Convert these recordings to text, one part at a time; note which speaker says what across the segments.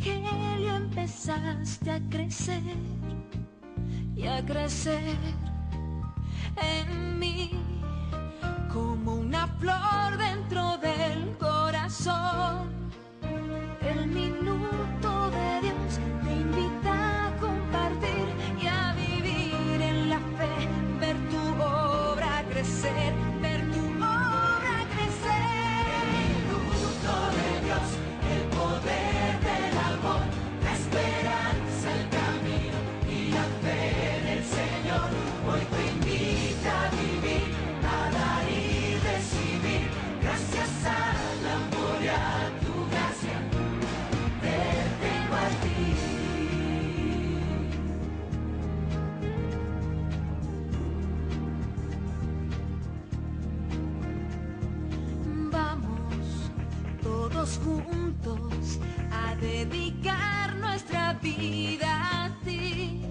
Speaker 1: evangelio empezaste a crecer y a crecer en mí como una flor dentro del corazón. El minuto de Dios te invita a compartir y a vivir en la fe, ver tu obra crecer, ver tu obra crecer.
Speaker 2: El minuto de Dios, el poder del amor, la esperanza, el camino y la fe en el Señor. Hoy te invita a vivir, a dar y recibir, gracias al amor y a tu gracia. Te tengo a ti.
Speaker 1: Vamos todos juntos a dedicar nuestra vida a ti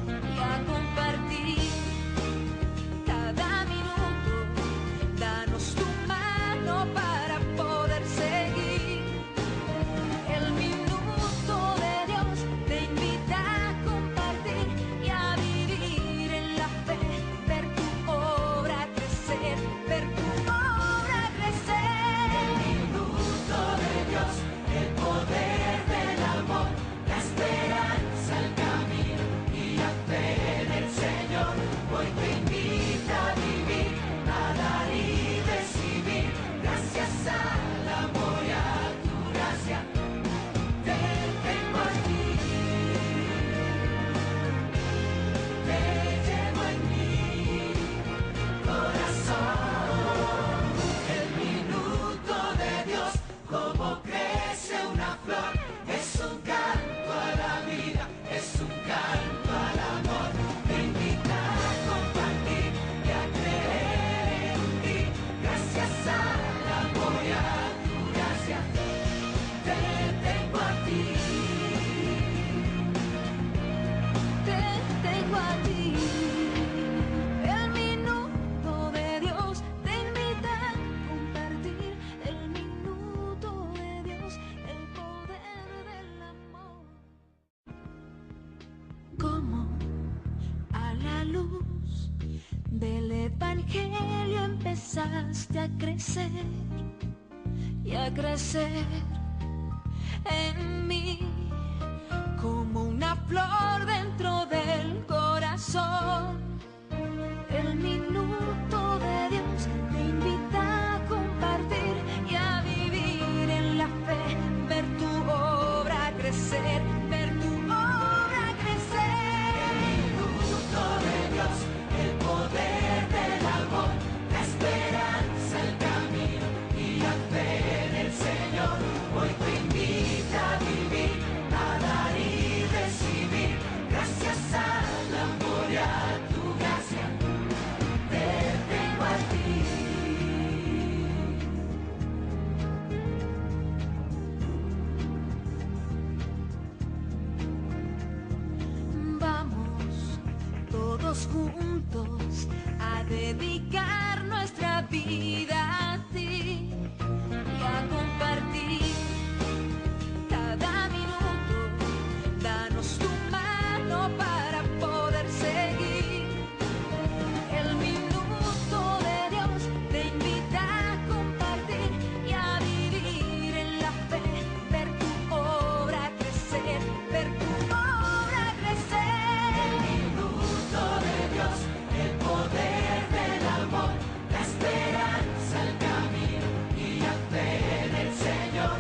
Speaker 1: y a compartir cada minuto. Danos tu mano para poder seguir. El minuto de Dios te invita a compartir y a vivir en la fe, ver tu obra crecer, ver tu obra crecer.
Speaker 2: El minuto de Dios, el poder del amor, la esperanza, el camino y la fe en el Señor. Hoy te invita a vivir, a dar y recibir, gracias al amor y a tu gracia. Te tengo a ti, te llevo en mi corazón. El minuto de Dios, como crece una flor, es un canto a la vida, es un canto al amor. Te invita a compartir y a creer en ti, gracias al amor y a tu gracia. Te tengo a ti.
Speaker 1: Te tengo a ti. El minuto de Dios te invita a compartir. El minuto de Dios, el poder del amor. Como a la luz del evangelio empezaste a crecer y a crecer en mí como una flor dentro del corazón. El minuto de Dios te invita a compartir y a vivir en la fe, ver tu obra crecer, ver tu obra crecer.
Speaker 2: El minuto de Dios, el poder del amor, la esperanza, el camino y la fe en el Señor. Hoy te invita a vivir, a dar y recibir, gracias al amor y a tu gracia. Te tengo a ti.
Speaker 1: Vamos todos juntos a dedicar nuestra vida a ti y a compartir cada minuto. Danos tu mano para poder seguir. El minuto de Dios te invita a compartir y a vivir en la fe, ver tu obra crecer, ver tu obra crecer.
Speaker 2: El minuto de Dios, el poder del amor, la esperanza, el camino y la fe en el Señor.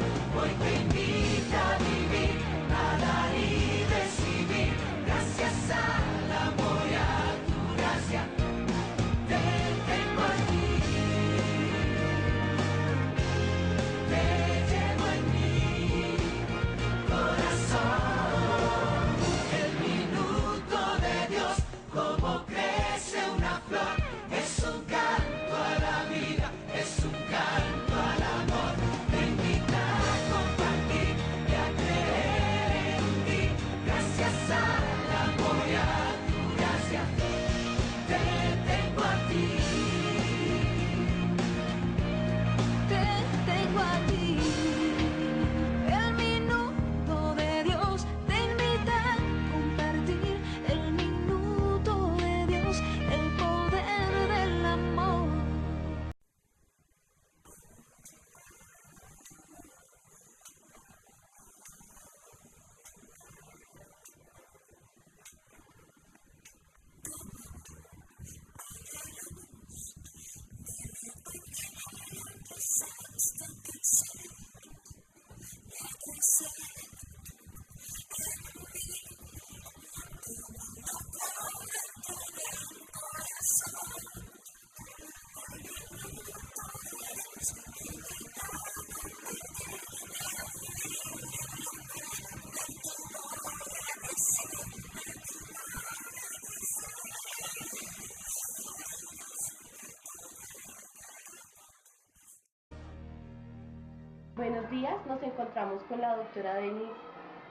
Speaker 3: días nos encontramos con la doctora Denis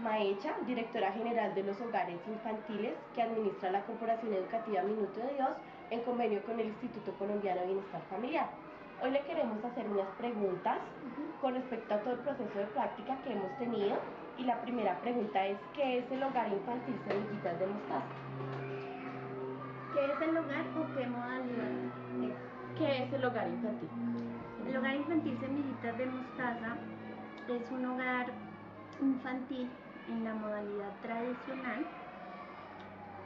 Speaker 3: Maecha, directora general de los hogares infantiles que administra la Corporación Educativa Minuto de Dios en convenio con el Instituto Colombiano de Bienestar Familiar. Hoy le queremos hacer unas preguntas con respecto a todo el proceso de práctica que hemos tenido, y la primera pregunta es: ¿qué es el hogar infantil Semillitas de Mostaza?
Speaker 4: ¿Qué es el hogar o qué modalidad es?
Speaker 3: ¿Qué es el hogar infantil?
Speaker 4: El hogar infantil Semillitas de Mostaza es un hogar infantil en la modalidad tradicional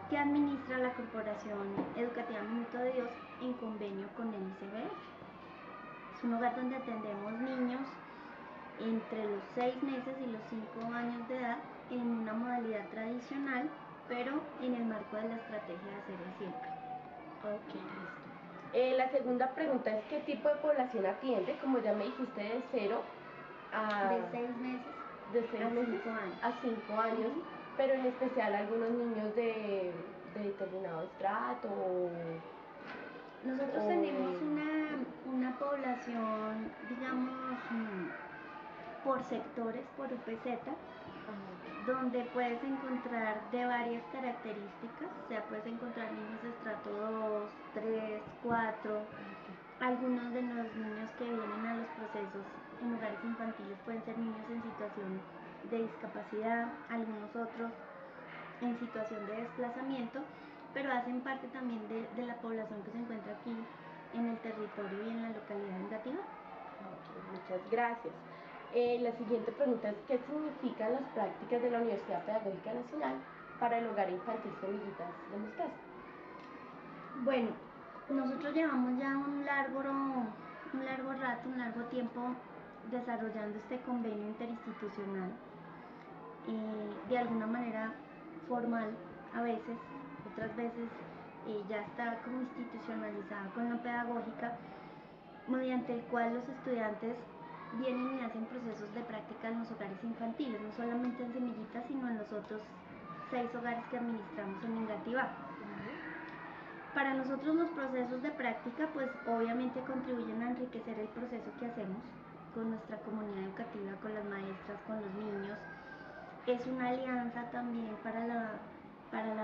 Speaker 4: que administra la Corporación Educativa Minuto de Dios en convenio con el ICBF. Es un hogar donde atendemos niños entre los 6 meses y los 5 años de edad en una modalidad tradicional, pero en el marco de la estrategia de Hacer el Siempre.
Speaker 3: Ok, listo. La segunda pregunta es: ¿qué tipo de población atiende? Como ya me dijiste, de 0 a...
Speaker 4: De 6 meses
Speaker 3: de 6
Speaker 4: a
Speaker 3: meses
Speaker 4: 5 años.
Speaker 3: a 5 años, pero en especial algunos niños de determinado estrato.
Speaker 4: Nosotros tenemos una población, digamos, por sectores, por UPZ, donde puedes encontrar de varias características. O sea, puedes encontrar niños de estrato 2, 3, 4. Algunos de los niños que vienen a los procesos en hogares infantiles pueden ser niños en situación de discapacidad, algunos otros en situación de desplazamiento, pero hacen parte también de la población que se encuentra aquí en el territorio y en la localidad de Engativá.
Speaker 3: Muchas gracias. La siguiente pregunta es: ¿qué significan las prácticas de la Universidad Pedagógica Nacional para el hogar infantil Semillitas de Mostaza?
Speaker 4: Bueno, nosotros llevamos ya un largo tiempo desarrollando este convenio interinstitucional, de alguna manera formal a veces, otras veces ya está como institucionalizada con la pedagógica, mediante el cual los estudiantes vienen y hacen procesos de práctica en los hogares infantiles, no solamente en Semillitas, sino en los otros 6 hogares que administramos en Engativá. Para nosotros los procesos de práctica pues obviamente contribuyen a enriquecer el proceso que hacemos con nuestra comunidad educativa, con las maestras, con los niños. Es una alianza también para la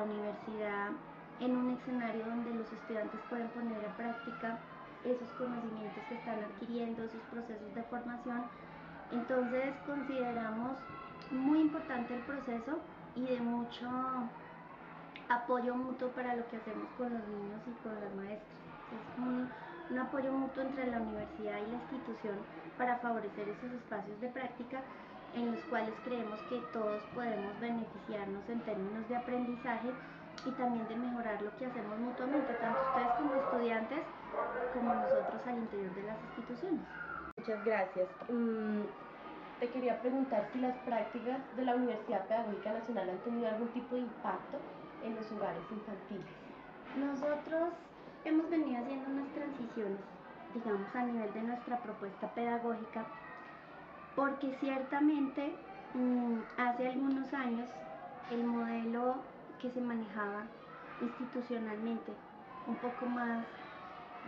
Speaker 4: universidad, en un escenario donde los estudiantes pueden poner a práctica esos conocimientos que están adquiriendo, esos procesos de formación. Entonces consideramos muy importante el proceso y de mucho apoyo mutuo para lo que hacemos con los niños y con las maestras. Es un apoyo mutuo entre la universidad y la institución para favorecer esos espacios de práctica en los cuales creemos que todos podemos beneficiarnos en términos de aprendizaje y también de mejorar lo que hacemos mutuamente, tanto ustedes como estudiantes como nosotros al interior de las instituciones.
Speaker 3: Muchas gracias. Te quería preguntar si las prácticas de la Universidad Pedagógica Nacional han tenido algún tipo de impacto en los hogares infantiles.
Speaker 4: Nosotros hemos venido haciendo unas transiciones, digamos, a nivel de nuestra propuesta pedagógica, porque ciertamente hace algunos años el modelo que se manejaba institucionalmente, un poco más,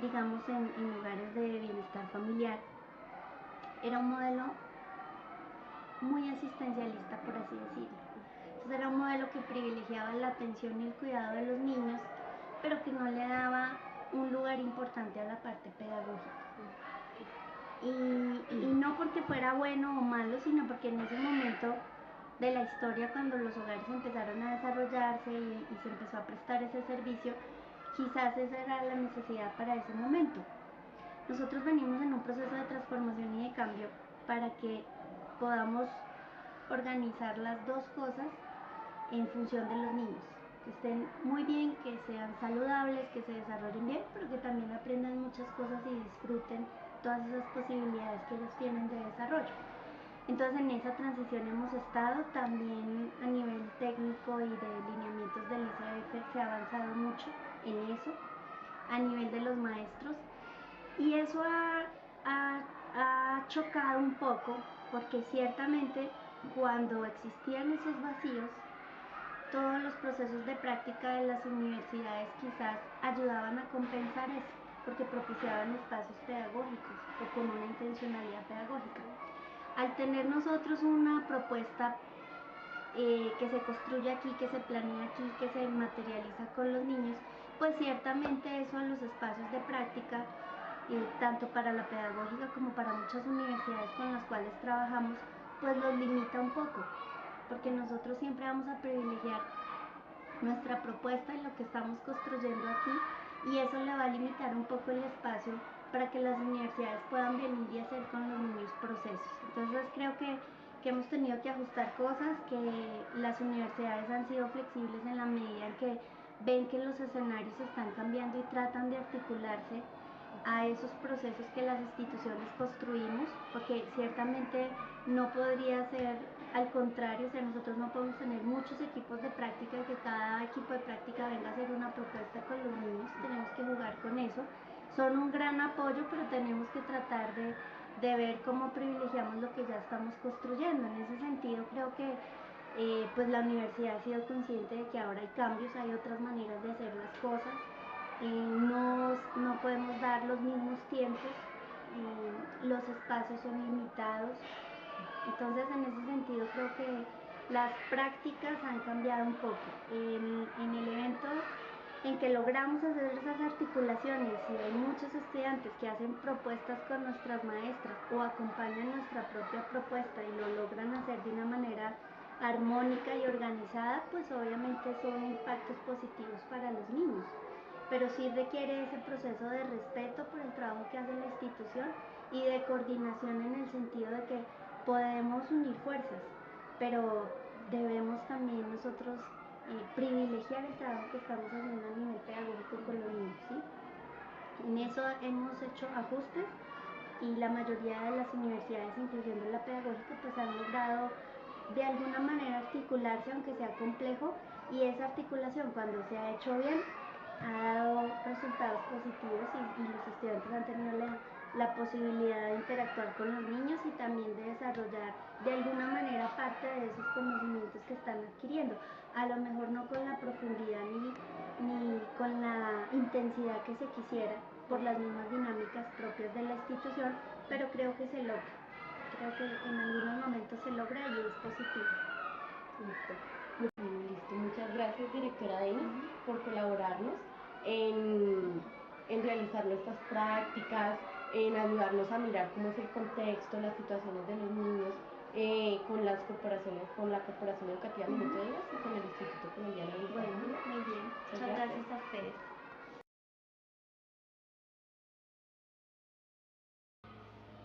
Speaker 4: digamos, en lugares de bienestar familiar, era un modelo muy asistencialista, por así decirlo. Entonces era un modelo que privilegiaba la atención y el cuidado de los niños, pero que no le daba un lugar importante a la parte pedagógica. Y no porque fuera bueno o malo, sino porque en ese momento de la historia, cuando los hogares empezaron a desarrollarse y se empezó a prestar ese servicio, quizás esa era la necesidad para ese momento. Nosotros venimos en un proceso de transformación y de cambio para que podamos organizar las dos cosas en función de los niños, que estén muy bien, que sean saludables, que se desarrollen bien, pero que también aprendan muchas cosas y disfruten todas esas posibilidades que ellos tienen de desarrollo. Entonces en esa transición hemos estado también a nivel técnico y de lineamientos del ICBF. Se ha avanzado mucho en eso, a nivel de los maestros, y eso ha chocado un poco, porque ciertamente cuando existían esos vacíos, todos los procesos de práctica de las universidades quizás ayudaban a compensar eso, porque propiciaban espacios pedagógicos o con una intencionalidad pedagógica. Al tener nosotros una propuesta que se construye aquí, que se planea aquí, que se materializa con los niños, pues ciertamente eso a los espacios de práctica, tanto para la pedagógica como para muchas universidades con las cuales trabajamos, pues los limita un poco, porque nosotros siempre vamos a privilegiar nuestra propuesta y lo que estamos construyendo aquí, y eso le va a limitar un poco el espacio para que las universidades puedan venir y hacer con los niños procesos. Entonces creo que hemos tenido que ajustar cosas, que las universidades han sido flexibles en la medida en que ven que los escenarios están cambiando y tratan de articularse a esos procesos que las instituciones construimos, porque ciertamente no podría ser al contrario, o sea, nosotros no podemos tener muchos equipos de práctica y que cada equipo de práctica venga a hacer una propuesta con los niños, tenemos que jugar con eso. Son un gran apoyo, pero tenemos que tratar de ver cómo privilegiamos lo que ya estamos construyendo. En ese sentido creo que pues la universidad ha sido consciente de que ahora hay cambios, hay otras maneras de hacer las cosas, no podemos dar los mismos tiempos, los espacios son limitados, entonces en ese sentido creo que las prácticas han cambiado un poco. En el evento en que logramos hacer esas articulaciones y hay muchos estudiantes que hacen propuestas con nuestras maestras o acompañan nuestra propia propuesta y lo logran hacer de una manera armónica y organizada, pues obviamente son impactos positivos para los niños, pero sí requiere ese proceso de respeto por el trabajo que hace la institución y de coordinación en el sentido de que podemos unir fuerzas, pero debemos también nosotros privilegiar el trabajo que estamos haciendo a nivel pedagógico con los niños, ¿sí? En eso hemos hecho ajustes y la mayoría de las universidades, incluyendo la pedagógica, pues han logrado de alguna manera articularse, aunque sea complejo, y esa articulación cuando se ha hecho bien ha dado resultados positivos y los estudiantes han tenido la posibilidad de interactuar con los niños y también de desarrollar de alguna manera parte de esos conocimientos que están adquiriendo. A lo mejor no con la profundidad ni con la intensidad que se quisiera por las mismas dinámicas propias de la institución, pero creo que se logra. Creo que en algunos momentos se logra y es positivo.
Speaker 3: Listo. Muchas gracias, directora Denis, por colaborarnos en realizar nuestras prácticas, en ayudarnos a mirar cómo es el contexto, las situaciones de los niños, con la Corporación Educativa Minuto de Dios y con el Instituto Colombiano de Bienestar.
Speaker 4: Bueno, muy bien. Muchas gracias a ustedes.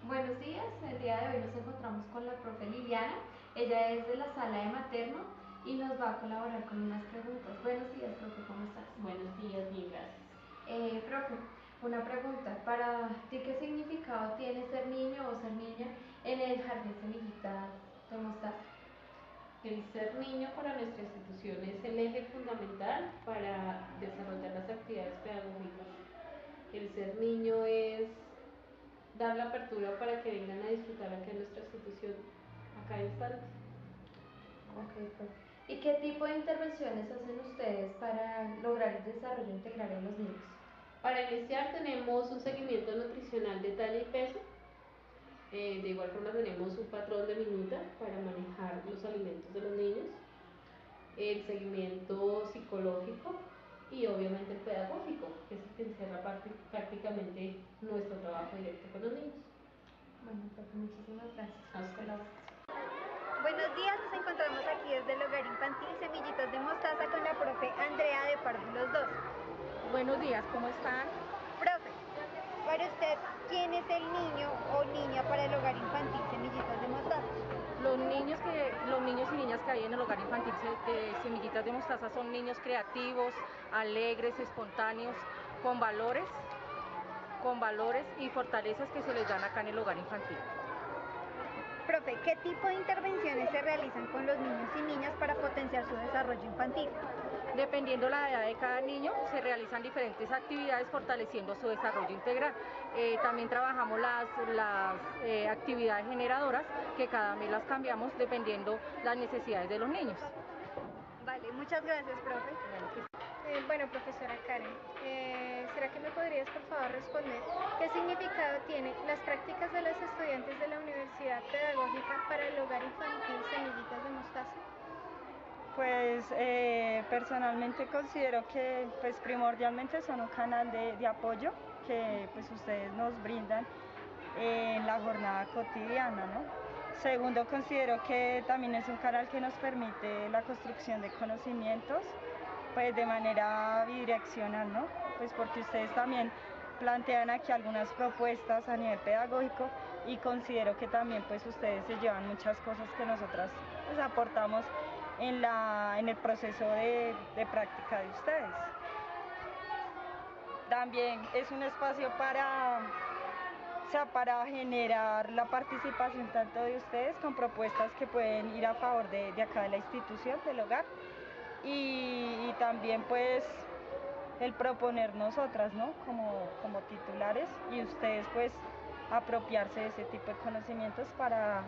Speaker 5: Buenos días, el día de hoy nos encontramos con la profe Liliana, ella es de la sala de materno y nos va a colaborar con unas preguntas. Buenos días, profe, ¿cómo estás?
Speaker 6: Buenos días, bien, gracias.
Speaker 5: Profe, una pregunta, ¿para ti qué significado tiene ser niño o ser niña en el Jardín Semillitas de Mostaza?
Speaker 6: El ser niño para nuestra institución es el eje fundamental para desarrollar las actividades pedagógicas. El ser niño es dar la apertura para que vengan a disfrutar acá en nuestra institución, acá en Santa.
Speaker 5: Ok, profe. ¿Y qué tipo de intervenciones hacen ustedes para lograr el desarrollo integral en los niños?
Speaker 6: Para iniciar tenemos un seguimiento nutricional de talla y peso. De igual forma tenemos un patrón de minuta para manejar los alimentos de los niños, el seguimiento psicológico y obviamente el pedagógico, que es el que encierra prácticamente nuestro trabajo directo con los niños.
Speaker 5: Bueno, profe, muchísimas gracias.
Speaker 7: Buenos días, nos encontramos aquí desde el Hogar Infantil Semillitas de Mostaza con la profe Andrea de Párvulos 2.
Speaker 8: Buenos días, ¿cómo están?
Speaker 7: Profe, para usted, ¿quién es el niño o niña para el Hogar Infantil Semillitas de Mostaza?
Speaker 8: Los niños y niñas que hay en el Hogar Infantil Semillitas de Mostaza son niños creativos, alegres, espontáneos, con valores y fortalezas que se les dan acá en el Hogar Infantil.
Speaker 7: Profe, ¿qué tipo de intervenciones se realizan con los niños y niñas para potenciar su desarrollo infantil?
Speaker 8: Dependiendo la edad de cada niño, se realizan diferentes actividades fortaleciendo su desarrollo integral. También trabajamos las actividades generadoras, que cada mes las cambiamos dependiendo las necesidades de los niños.
Speaker 7: Vale, muchas gracias, profe. Bueno, profesora Karen, ¿será que me podrías por favor responder qué significado tienen las prácticas de los estudiantes de la Universidad Pedagógica para el Hogar Infantil Semillitas de Mostaza?
Speaker 9: Pues personalmente considero que pues primordialmente son un canal de apoyo que pues ustedes nos brindan en la jornada cotidiana, ¿no? Segundo, considero que también es un canal que nos permite la construcción de conocimientos pues de manera bidireccional, ¿no? Pues porque ustedes también plantean aquí algunas propuestas a nivel pedagógico y considero que también pues ustedes se llevan muchas cosas que nosotras pues aportamos en el proceso de práctica de ustedes. También es un espacio para generar la participación tanto de ustedes con propuestas que pueden ir a favor de acá de la institución, del hogar, y también pues el proponer nosotras, ¿no? Como titulares y ustedes pues apropiarse de ese tipo de conocimientos para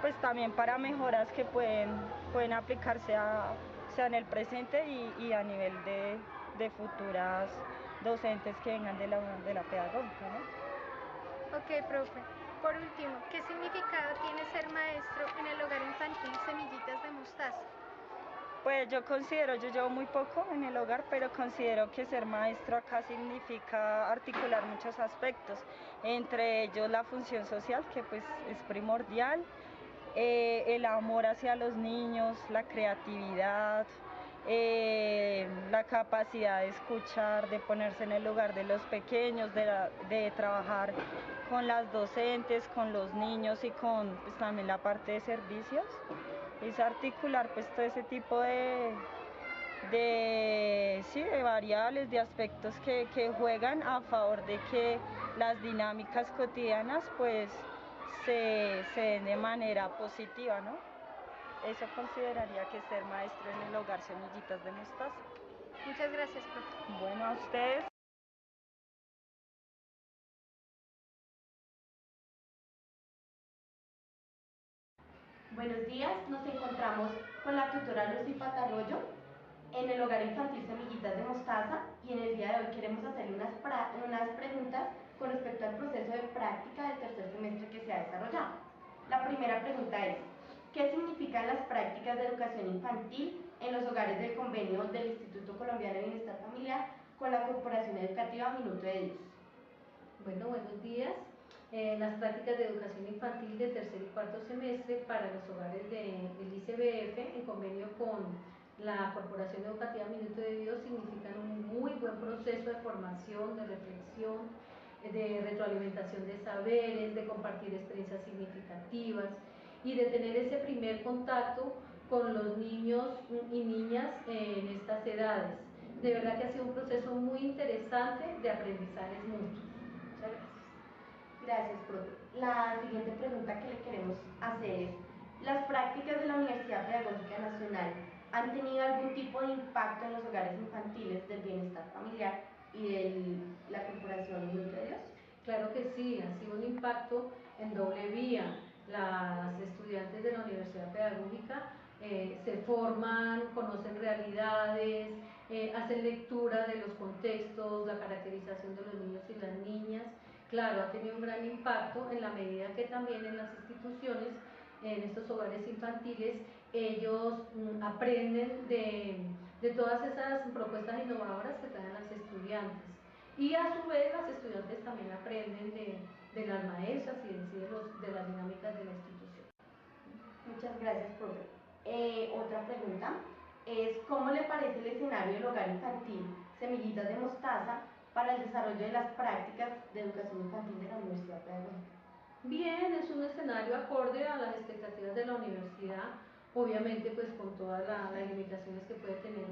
Speaker 9: pues también para mejoras que pueden aplicarse sea en el presente y a nivel de futuras docentes que vengan de la pedagógica, ¿no?
Speaker 7: Ok, profe. Por último, ¿qué significado tiene ser maestro en el hogar infantil Semillitas de Mostaza?
Speaker 9: Pues yo llevo muy poco en el hogar, pero considero que ser maestro acá significa articular muchos aspectos, entre ellos la función social, que pues es primordial, el amor hacia los niños, la creatividad, la capacidad de escuchar, de ponerse en el lugar de los pequeños, de trabajar con las docentes, con los niños y con pues, también la parte de servicios. Es articular pues todo ese tipo de variables, de aspectos que juegan a favor de que las dinámicas cotidianas pues se den de manera positiva, ¿no? Eso consideraría que ser maestro en el hogar Semillitas de Mostaza.
Speaker 7: Muchas gracias, profe.
Speaker 9: Bueno, a ustedes.
Speaker 3: Buenos días, nos encontramos con la tutora Lucy Patarroyo en el hogar infantil Semillitas de Mostaza y en el día de hoy queremos hacerle unas preguntas con respecto al proceso de práctica del tercer semestre que se ha desarrollado. La primera pregunta es, ¿qué significan las prácticas de educación infantil en los hogares del convenio del Instituto Colombiano de Bienestar Familiar con la Corporación Educativa Minuto de Dios?
Speaker 10: Bueno, buenos días. Las prácticas de educación infantil de tercer y cuarto semestre para los hogares del ICBF en convenio con la Corporación Educativa Minuto de Dios significan un muy buen proceso de formación, de reflexión, de retroalimentación de saberes, de compartir experiencias significativas y de tener ese primer contacto con los niños y niñas en estas edades. De verdad que ha sido un proceso muy interesante de aprendizajes mutuos. Muchas gracias.
Speaker 3: Gracias, profe. La siguiente pregunta que le queremos hacer es, ¿las prácticas de la Universidad Pedagógica Nacional han tenido algún tipo de impacto en los hogares infantiles del bienestar familiar y de la Corporación Minuto de Dios?
Speaker 10: Claro que sí, ha sido un impacto en doble vía. Las estudiantes de la Universidad Pedagógica se forman, conocen realidades, hacen lectura de los contextos, la caracterización de los niños y las niñas. Claro, ha tenido un gran impacto en la medida que también en las instituciones, en estos hogares infantiles, ellos aprenden de todas esas propuestas innovadoras que traen las estudiantes. Y a su vez las estudiantes también aprenden de las maestras y de las dinámicas de la institución.
Speaker 3: Muchas gracias, profe. Otra pregunta es, ¿cómo le parece el escenario del hogar infantil Semillitas de Mostaza para el desarrollo de las prácticas de educación infantil de la Universidad Pedagógica?
Speaker 10: Bien, es un escenario acorde a las expectativas de la universidad, obviamente pues con todas las limitaciones que puede tener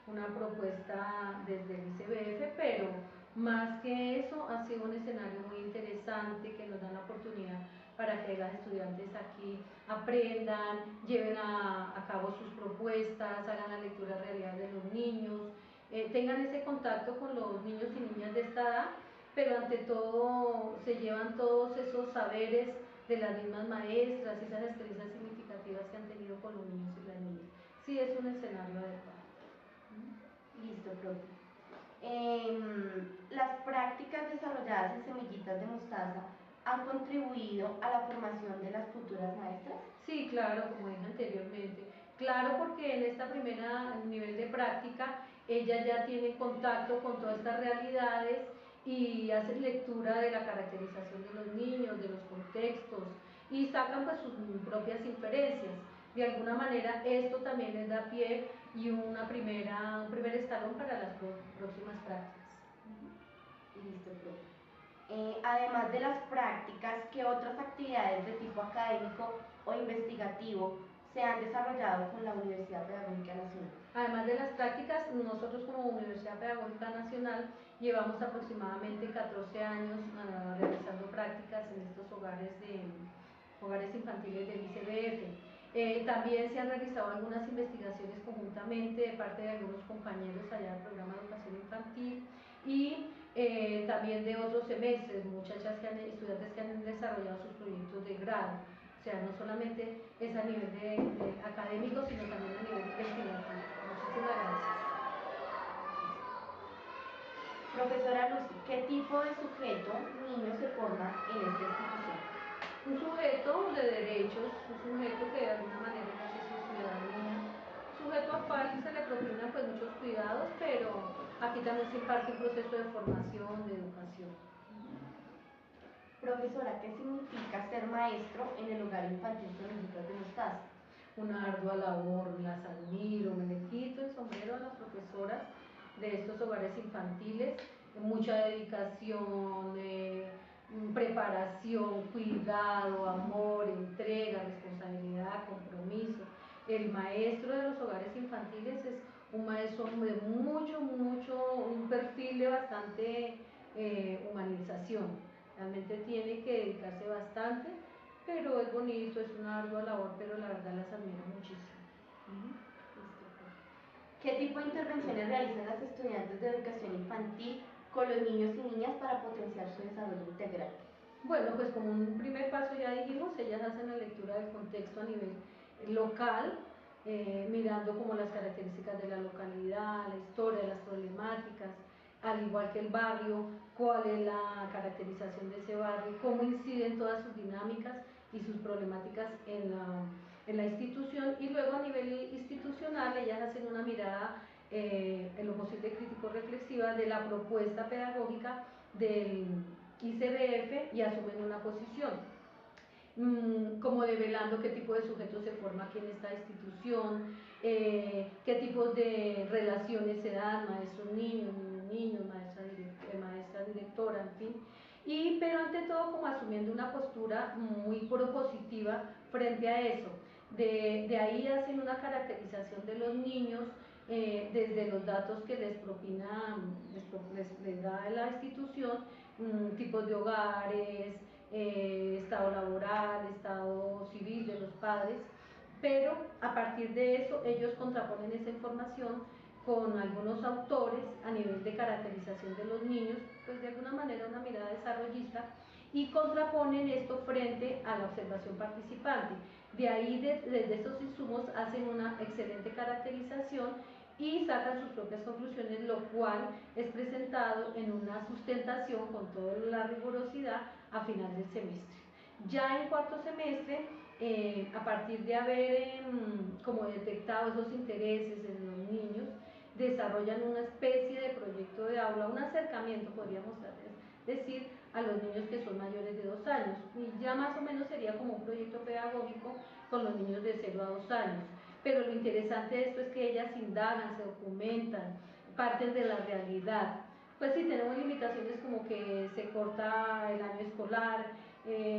Speaker 10: una propuesta desde el ICBF, pero más que eso ha sido un escenario muy interesante que nos da la oportunidad para que las estudiantes aquí aprendan, lleven a cabo sus propuestas, hagan la lectura realidad de los niños, tengan ese contacto con los niños y niñas de esta edad, pero ante todo se llevan todos esos saberes de las mismas maestras y esas experiencias significativas que han tenido con los niños y las niñas. Sí, es un escenario adecuado.
Speaker 3: Listo, prácticas desarrolladas en Semillitas de Mostaza han contribuido a la formación de las futuras maestras?
Speaker 10: Sí, claro, como dije anteriormente. Claro, porque en esta primera nivel de práctica, ella ya tiene contacto con todas estas realidades y hace lectura de la caracterización de los niños, de los contextos, y sacan pues sus propias inferencias. De alguna manera, esto también les da pie y un primer escalón para las próximas prácticas.
Speaker 3: Listo, profe. Además de las prácticas, ¿qué otras actividades de tipo académico o investigativo se han desarrollado con la Universidad Pedagógica Nacional?
Speaker 10: Además de las prácticas, nosotros como Universidad Pedagógica Nacional llevamos aproximadamente 14 años realizando prácticas en estos hogares infantiles del ICBF. También se han realizado algunas investigaciones conjuntamente de parte de algunos compañeros allá del programa de educación infantil y también de otros semestres, estudiantes que han desarrollado sus proyectos de grado. O sea, no solamente es a nivel de académico, sino también a nivel investigativo. Muchísimas gracias.
Speaker 3: Profesora Lucy, ¿qué tipo de sujeto niño se forma en esta institución?
Speaker 10: Un sujeto de derechos, un sujeto que de alguna manera ejerce su ciudadanía, un sujeto al cual se le propinan pues muchos cuidados, pero aquí también se imparte un proceso de formación, de educación.
Speaker 3: Profesora, ¿qué significa ser maestro en el hogar infantil Semillitas de Mostaza?
Speaker 10: Una ardua labor, las admiro, me le quito el sombrero a las profesoras de estos hogares infantiles, mucha dedicación, preparación, cuidado, amor, entrega, responsabilidad, compromiso. El maestro de los hogares infantiles es un maestro de un perfil de bastante humanización. Realmente tiene que dedicarse bastante, pero es bonito, es una ardua labor, pero la verdad las admiro muchísimo.
Speaker 3: ¿Qué tipo de intervenciones realizan las estudiantes de educación infantil con los niños y niñas para potenciar su desarrollo integral?
Speaker 10: Bueno, pues como un primer paso ya dijimos, ellas hacen la lectura del contexto a nivel local, mirando como las características de la localidad, la historia, las problemáticas, al igual que el barrio, cuál es la caracterización de ese barrio, cómo inciden todas sus dinámicas y sus problemáticas en la institución, y luego a nivel institucional ellas hacen una mirada en lo posible crítico reflexiva de la propuesta pedagógica del ICBF y asumen una posición. Como develando qué tipo de sujeto se forma aquí en esta institución, qué tipos de relaciones se dan, maestros niños, niños, maestra directora, en fin, pero ante todo como asumiendo una postura muy propositiva frente a eso. De ahí hacen una caracterización de los niños desde los datos que les da la institución, tipos de hogares, estado laboral, estado civil de los padres, pero a partir de eso ellos contraponen esa información con algunos autores a nivel de caracterización de los niños, pues de alguna manera una mirada desarrollista, y contraponen esto frente a la observación participante. De ahí, desde estos insumos, hacen una excelente caracterización y sacan sus propias conclusiones, lo cual es presentado en una sustentación con toda la rigurosidad a final del semestre. Ya en cuarto semestre, a partir de haber como detectado esos intereses en los niños, desarrollan una especie de proyecto de aula, un acercamiento, podríamos decir, a los niños que son mayores de 2 años, y ya más o menos sería como un proyecto pedagógico con los niños de 0 a 2 años. Pero lo interesante de esto es que ellas indagan, se documentan, parten de la realidad. Pues sí, tenemos limitaciones como que se corta el año escolar,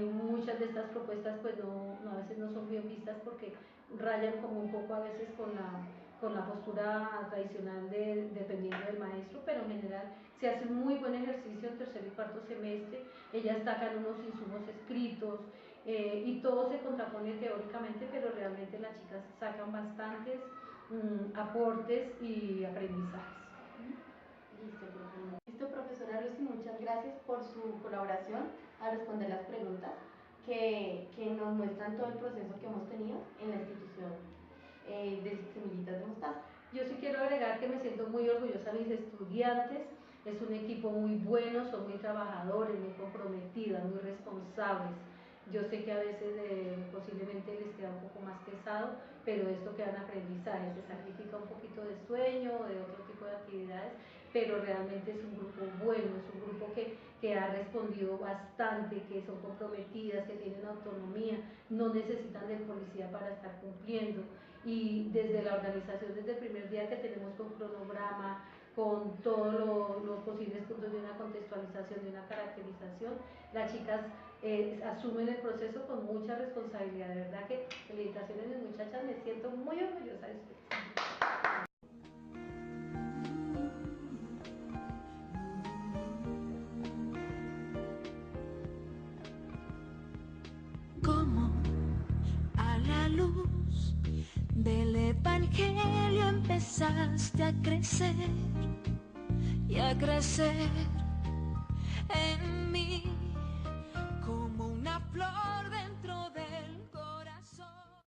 Speaker 10: muchas de estas propuestas pues a veces no son bien vistas porque rayan como un poco a veces con la postura tradicional dependiendo del maestro, pero en general se hace un muy buen ejercicio en tercer y cuarto semestre. Ellas sacan unos insumos escritos y todo se contrapone teóricamente, pero realmente las chicas sacan bastantes aportes y aprendizajes.
Speaker 3: Listo, profesora Lucy, muchas gracias por su colaboración a responder las preguntas que nos muestran todo el proceso que hemos tenido en la institución de Semillitas de Mostaza.
Speaker 10: Yo sí quiero agregar que me siento muy orgullosa de mis estudiantes es un equipo muy bueno, son muy trabajadores, muy comprometidas, muy responsables. Yo sé que a veces posiblemente les queda un poco más pesado, pero esto queda en aprendizaje, se sacrifica un poquito de sueño o de otro tipo de actividades, pero realmente es un grupo bueno, es un grupo que ha respondido bastante, que son comprometidas, que tienen autonomía, no necesitan del policía para estar cumpliendo. Y desde la organización, desde el primer día que tenemos con cronograma, con todos los posibles puntos de una contextualización, de una caracterización, las chicas asumen el proceso con mucha responsabilidad. De verdad que felicitaciones, mis muchachas, me siento muy orgullosa de ustedes.
Speaker 1: Como a la luz del Evangelio empezaste a crecer y a crecer en mí.